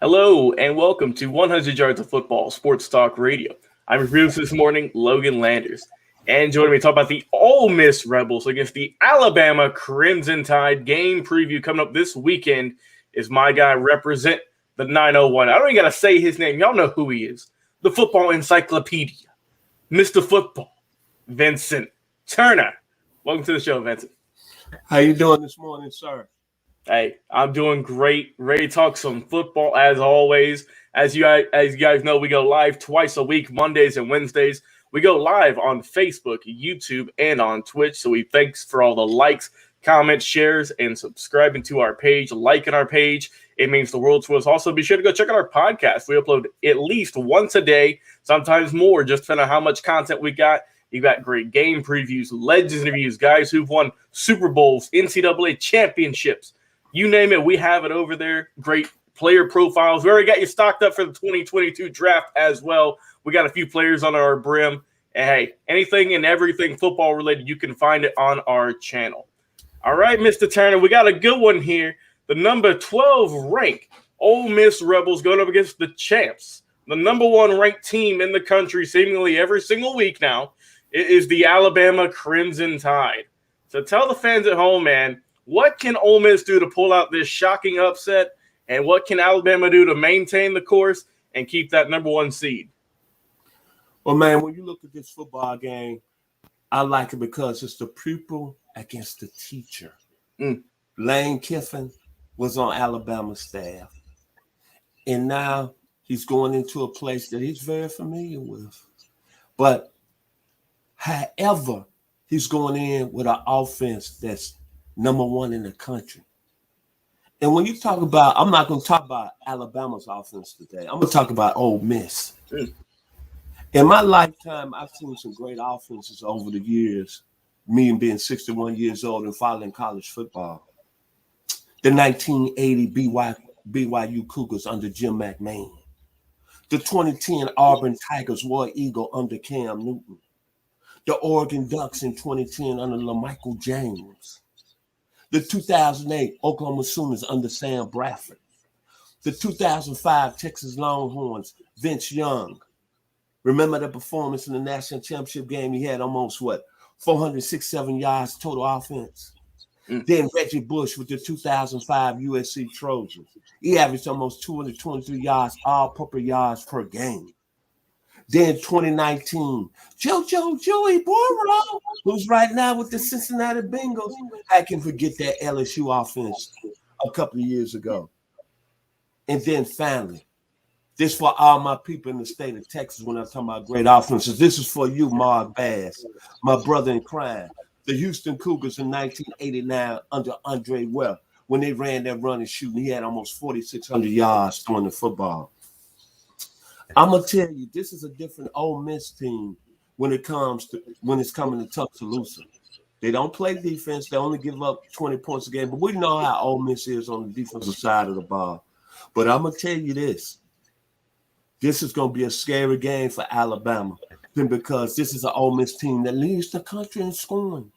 Hello and welcome to 100 Yards of Football Sports Talk Radio. I'm your producer this morning, Logan Landers. And joining me to talk about the Ole Miss Rebels against the Alabama Crimson Tide game preview coming up this weekend is my guy represent the 901. I don't even got to say his name. Y'all know who he is. The football encyclopedia, Mr. Football, Vincent Turner. Welcome to the show, Vincent. How you doing this morning, sir? Hey, I'm doing great. Ready to talk some football as always. As you guys know, we go live twice a week, Mondays and Wednesdays. We go live on Facebook, YouTube, and on Twitch. So thanks for all the likes, comments, shares, and subscribing to our page, liking our page. It means the world to us. Also, be sure to go check out our podcast. We upload at least once a day, sometimes more, just depending on how much content we got. You got great game previews, legends interviews, guys who've won Super Bowls, NCAA championships. You name it, we have it over there. Great player profiles. We already got you stocked up for the 2022 draft as well. We got a few players on our brim. And hey, anything and everything football related, you can find it on our channel. All right, Mr. Turner, we got a good one here. The number 12 ranked Ole Miss Rebels going up against the champs. The number one ranked team in the country seemingly every single week now. It is the Alabama Crimson Tide. So tell the fans at home, man, what can Ole Miss do to pull out this shocking upset, and what can Alabama do to maintain the course and keep that number one seed? Well, man, when you look at this football game, I like it because it's the pupil against the teacher. Lane Kiffin was on Alabama's staff, and now he's going into a place that he's very familiar with. But however, he's going in with an offense that's number one in the country. And when you talk about, I'm not going to talk about Alabama's offense today. I'm going to talk about Ole Miss. In my lifetime, I've seen some great offenses over the years, me being 61 years old and following college football. The 1980 BYU Cougars under Jim McMahon. The 2010 Auburn Tigers War Eagle under Cam Newton. The Oregon Ducks in 2010 under LaMichael James. The 2008 Oklahoma Sooners under Sam Bradford. The 2005 Texas Longhorns, Vince Young. Remember the performance in the national championship game? He had almost, 467 yards total offense. Then Reggie Bush with the 2005 USC Trojans. He averaged almost 223 yards, all-purpose yards per game. Then 2019, Joey Burrow, who's right now with the Cincinnati Bengals. I can forget that LSU offense a couple of years ago. And then finally, this for all my people in the state of Texas when I'm talking about great offenses. This is for you, Mark Bass, my brother in crime. The Houston Cougars in 1989 under Andre Webb, when they ran that run and shoot, and he had almost 4,600 yards throwing the football. I'm gonna tell you, this is a different Ole Miss team when it's coming to Tuscaloosa. They don't play defense; they only give up 20 points a game. But we know how Ole Miss is on the defensive side of the ball. But I'm gonna tell you this: this is gonna be a scary game for Alabama, because this is an Ole Miss team that leads the country in scoring,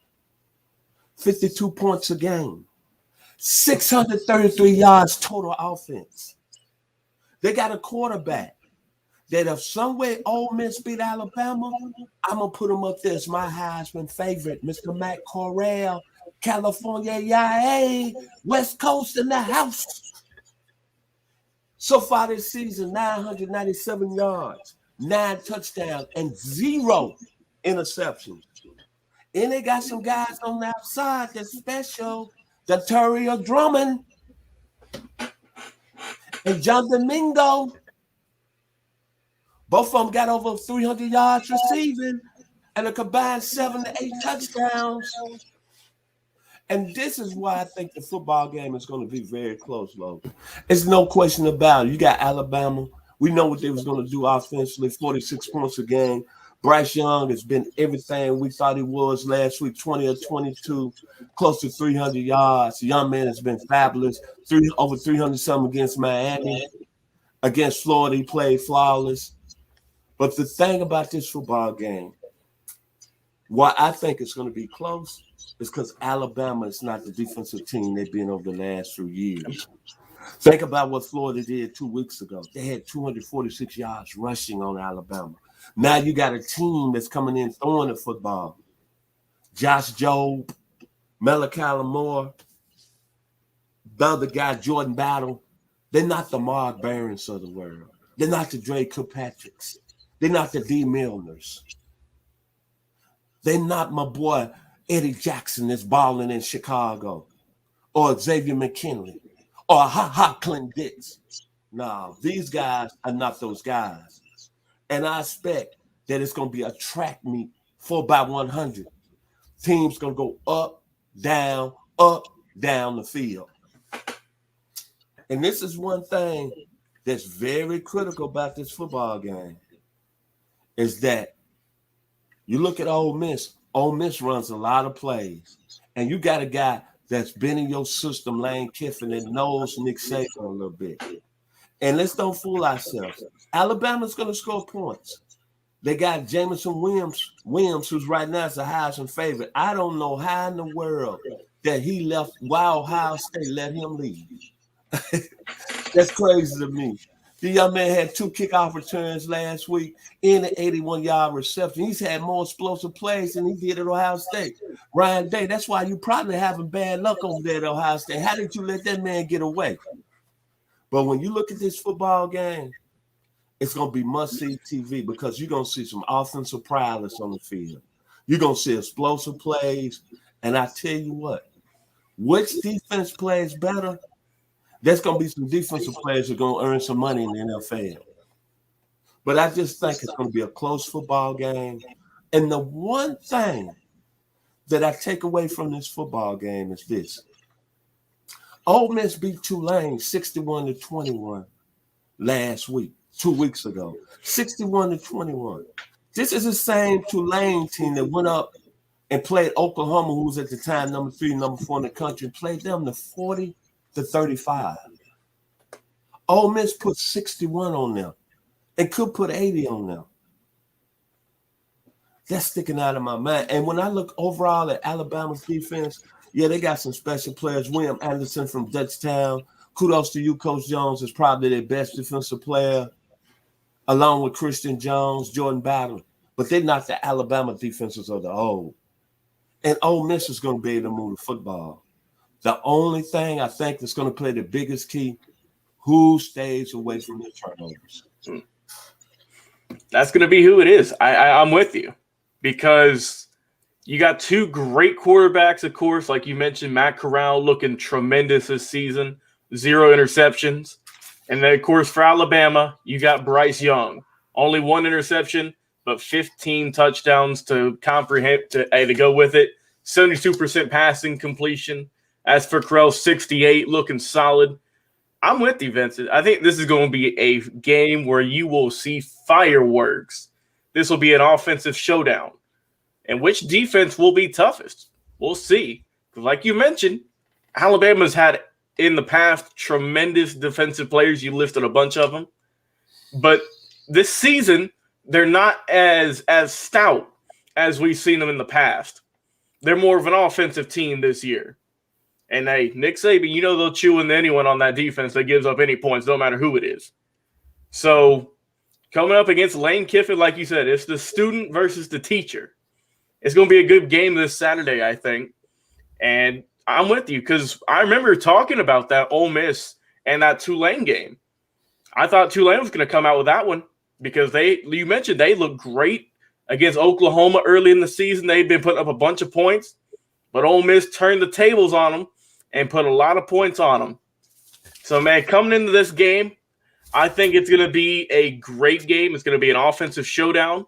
52 points a game, 633 yards total offense. They got a quarterback that if some way Ole Miss beat Alabama, I'm going to put him up there as my Heisman favorite, Mr. Matt Corral, California, yay, West Coast in the house. So far this season, 997 yards, 9 touchdowns, and 0 interceptions. And they got some guys on the outside that's special, Dateria Drummond and John Domingo. Both of them got over 300 yards receiving and a combined 7 to 8 touchdowns. And this is why I think the football game is going to be very close, Logan. There's no question about it. You got Alabama. We know what they was going to do offensively, 46 points a game. Bryce Young has been everything we thought he was last week, 20 or 22, close to 300 yards. The young man has been fabulous, over 300-something against Miami. Against Florida, he played flawless. But the thing about this football game, why I think it's going to be close is because Alabama is not the defensive team they've been over the last few years. Think about what Florida did 2 weeks ago. They had 246 yards rushing on Alabama. Now you got a team that's coming in throwing the football. Josh Jobe, Malachi Moore, the other guy, Jordan Battle. They're not the Mark Barons of the world. They're not the Dre Kirkpatricks. They're not the D. Milners. They're not my boy Eddie Jackson that's balling in Chicago, or Xavier McKinley, or Clint Dix. No, these guys are not those guys. And I expect that it's going to be a track meet 4x100. Teams going to go up, down the field. And this is one thing that's very critical about this football game, is that you look at Ole Miss. Ole Miss runs a lot of plays. And you got a guy that's been in your system, Lane Kiffin, that knows Nick Saban a little bit. And let's don't fool ourselves. Alabama's going to score points. They got Jamison Williams, who's right now is the Heisman favorite. I don't know how in the world that he left, why Ohio State let him leave. That's crazy to me. The young man had 2 kickoff returns last week in an 81-yard reception. He's had more explosive plays than he did at Ohio State. Ryan Day, that's why you probably having bad luck over there at Ohio State. How did you let that man get away? But when you look at this football game, it's going to be must-see TV, because you're going to see some offensive prowess on the field. You're going to see explosive plays. And I tell you what, which defense plays better? There's going to be some defensive players who are going to earn some money in the NFL. But I just think it's going to be a close football game. And the one thing that I take away from this football game is this. Ole Miss beat Tulane 61-21 last week, 2 weeks ago. 61-21. This is the same Tulane team that went up and played Oklahoma, who was at the time number 3, number 4 in the country, played them to 40-35. Ole Miss put 61 on them and could put 80 on them. That's sticking out of my mind. And when I look overall at Alabama's defense, yeah, they got some special players. William Anderson from Dutchtown. Kudos to you, Coach Jones, is probably their best defensive player, along with Christian Jones, Jordan Battle. But they're not the Alabama defenses of the old. And Ole Miss is going to be able to move the football. The only thing I think that's going to play the biggest key, who stays away from the turnovers. That's going to be who it is. I'm with you, because you got 2 great quarterbacks, of course. Like you mentioned, Matt Corral looking tremendous this season, 0 interceptions. And then, of course, for Alabama, you got Bryce Young. Only 1 interception, but 15 touchdowns to go with it. 72% passing completion. As for Corral, 68, looking solid. I'm with you, Vincent. I think this is going to be a game where you will see fireworks. This will be an offensive showdown. And which defense will be toughest? We'll see. Like you mentioned, Alabama's had in the past tremendous defensive players. You listed a bunch of them. But this season, they're not as stout as we've seen them in the past. They're more of an offensive team this year. And hey, Nick Saban, you know they'll chew into anyone on that defense that gives up any points, no matter who it is. So coming up against Lane Kiffin, like you said, it's the student versus the teacher. It's going to be a good game this Saturday, I think. And I'm with you, because I remember talking about that Ole Miss and that Tulane game. I thought Tulane was going to come out with that one, because you mentioned they looked great against Oklahoma early in the season. They'd been putting up a bunch of points, but Ole Miss turned the tables on them and put a lot of points on them. So, man, coming into this game, I think it's going to be a great game. It's going to be an offensive showdown.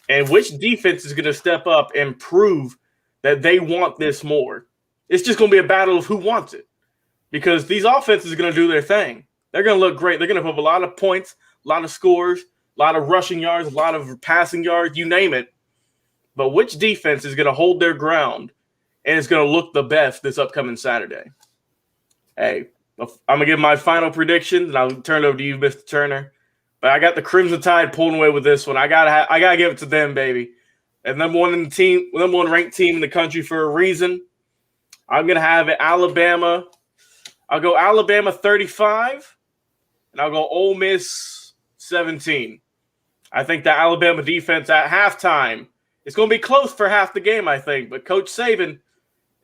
And which defense is going to step up and prove that they want this more? It's just going to be a battle of who wants it, because these offenses are going to do their thing. They're going to look great. They're going to put up a lot of points, a lot of scores, a lot of rushing yards, a lot of passing yards, you name it. But which defense is going to hold their ground and is going to look the best this upcoming Saturday? Hey, I'm going to give my final prediction, and I'll turn it over to you, Mr. Turner. But I got the Crimson Tide pulling away with this one. I gotta give it to them, baby. And number one ranked team in the country for a reason. I'm gonna have it Alabama I'll go Alabama 35, and I'll go Ole Miss 17. I think the Alabama defense at halftime, it's going to be close for half the game, I think. But Coach Saban,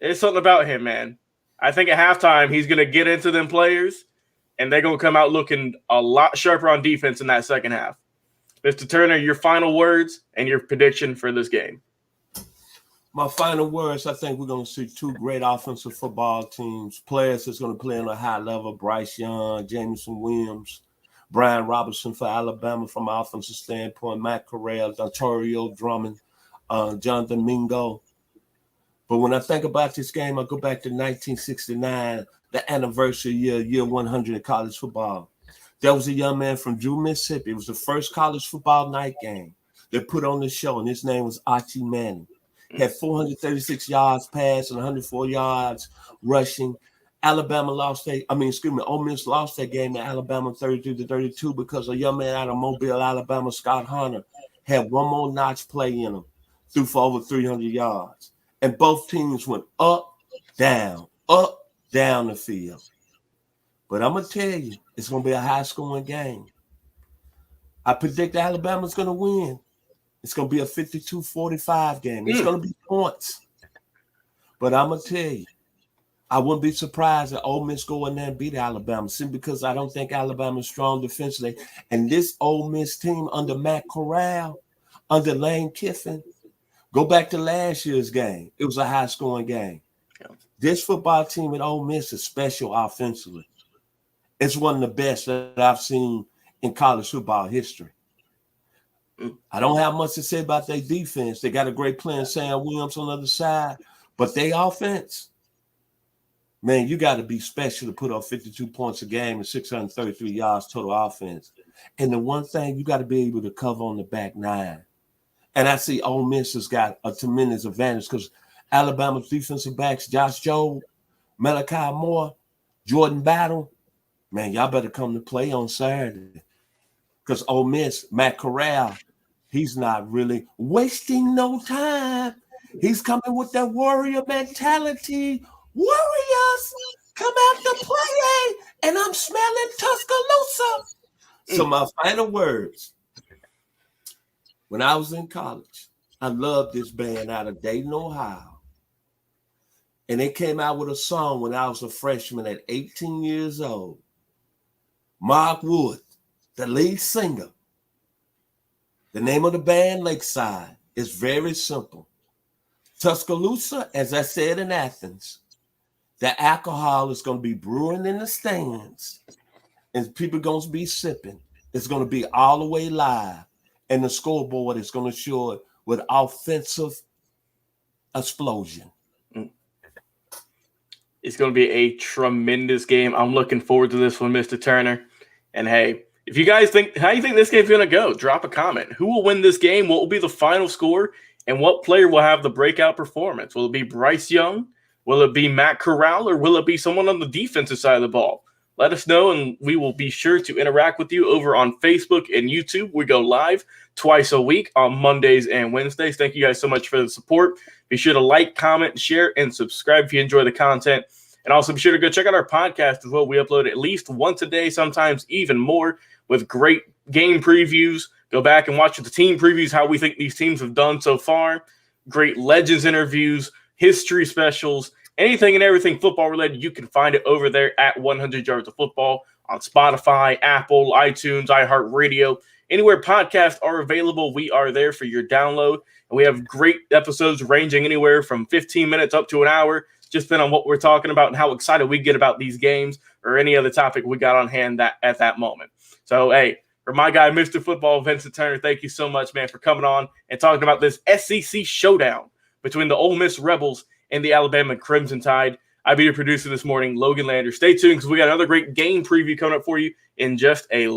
there's something about him, man. I think at halftime he's going to get into them players, and they're going to come out looking a lot sharper on defense in that second half. Mr. Turner, your final words and your prediction for this game. My final words, I think we're going to see two great offensive football teams, players that's going to play on a high level, Bryce Young, Jameson Williams, Brian Robinson for Alabama from an offensive standpoint, Matt Corral, Dontario Drummond, Jonathan Mingo. But when I think about this game, I go back to 1969, the anniversary year 100 of college football. There was a young man from Drew, Mississippi. It was the first college football night game they put on the show, and his name was Archie Manning. He had 436 yards passing, 104 yards rushing. Ole Miss lost that game to Alabama 33-32 because a young man out of Mobile, Alabama, Scott Hunter, had one more notch play in him, threw for over 300 yards. And both teams went up, down the field. But I'm going to tell you, it's going to be a high-scoring game. I predict Alabama's going to win. It's going to be a 52-45 game. It's going to be points. But I'm going to tell you, I wouldn't be surprised if Ole Miss go in there and beat Alabama simply because I don't think Alabama's strong defensively. And this Ole Miss team under Matt Corral, under Lane Kiffin, go back to last year's game. It was a high-scoring game. This football team at Ole Miss is special offensively. It's one of the best that I've seen in college football history. I don't have much to say about their defense. They got a great player in Sam Williams on the other side. But their offense, man, you got to be special to put up 52 points a game and 633 yards total offense. And the one thing, you got to be able to cover on the back nine. And I see Ole Miss has got a tremendous advantage because Alabama's defensive backs, Josh Jobe, Malachi Moore, Jordan Battle, man, y'all better come to play on Saturday. Because Ole Miss, Matt Corral, he's not really wasting no time. He's coming with that warrior mentality. Warriors, come out to play, and I'm smelling Tuscaloosa. So my final words. When I was in college, I loved this band out of Dayton, Ohio. And they came out with a song when I was a freshman at 18 years old. Mark Wood, the lead singer. The name of the band, Lakeside, is very simple. Tuscaloosa, as I said in Athens, the alcohol is going to be brewing in the stands, and people are going to be sipping. It's going to be all the way live, and the scoreboard is going to show it with offensive explosion. It's going to be a tremendous game. I'm looking forward to this one, Mr. Turner. And hey, if you guys think, how do you think this game's going to go? Drop a comment. Who will win this game? What will be the final score? And what player will have the breakout performance? Will it be Bryce Young? Will it be Matt Corral? Or will it be someone on the defensive side of the ball? Let us know, and we will be sure to interact with you over on Facebook and YouTube. We go live twice a week on Mondays and Wednesdays. Thank you guys so much for the support. Be sure to like, comment, share, and subscribe if you enjoy the content. And also be sure to go check out our podcast as well. We upload at least once a day, sometimes even more, with great game previews. Go back and watch the team previews, how we think these teams have done so far. Great Legends interviews, history specials, anything and everything football related. You can find it over there at 100 Yards of Football on Spotify, Apple, iTunes, iHeartRadio. Anywhere podcasts are available, we are there for your download. And we have great episodes ranging anywhere from 15 minutes up to an hour, just depending on what we're talking about and how excited we get about these games or any other topic we got on hand at that moment. So, hey, for my guy, Mr. Football, Vincent Turner, thank you so much, man, for coming on and talking about this SEC showdown between the Ole Miss Rebels and the Alabama Crimson Tide. I'll be your producer this morning, Logan Landers. Stay tuned because we got another great game preview coming up for you in just a little.